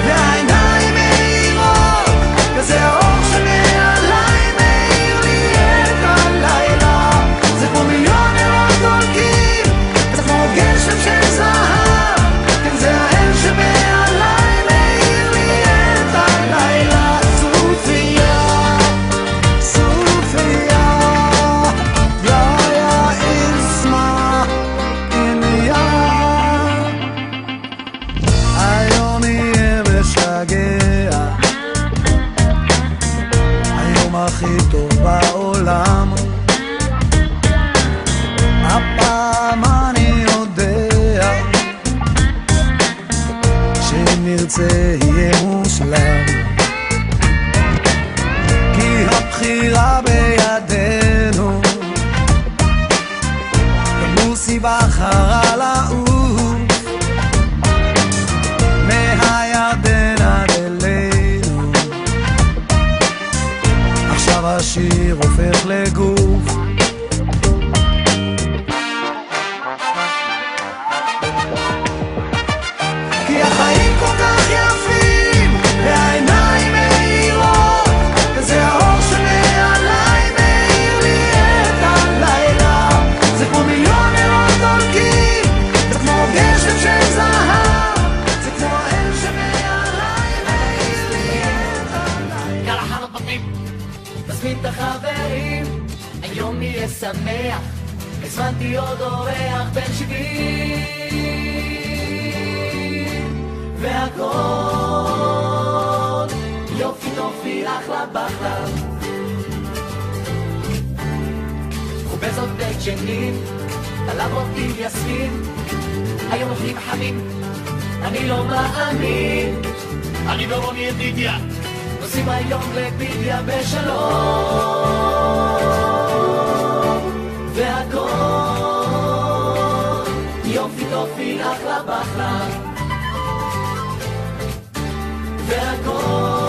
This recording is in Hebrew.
והעיניים מאירות, כזה האור שמעליי מאיר לי את הלילה. זה כמו מיליון נרות דולקים, זה כמו גשם של זהב, כן זה האל שמעליי מאיר לי את הלילה. סופיה, סופיה, יא איסמה איניה. היום יהיה משגע, היום הכי טוב בעולם. הפעם אני יודע שאם נרצה יהיה מושלם, כי הבחירה בידינו. מוסי בחרה לעוף מהירדן עד אלינו, עכשיו השיר הופך לגוף. כי החיים כל כך יפים והעיניים מאירות, כזה האור שמעליי מאיר לי את הלילה. זה כמו מיליון נרות דולקים, זה כמו גשם של זהב, זה כמו האל שמעליי מאיר לי את הלילה. יאללה חנפתים, תזמין את החברים, היום נהיה שמח, הזמנתי עוד אורח בן 70, והכל יופי טופי אחלה בחלה. חובזות בית שנים, עליו עם יסמין, היום אוכלים חמים, אני לא מאמין. אני ורוני ידידיה נוסעים היום לבידיה בשלום, והכל יופי טופי אחלה בחלה, והכל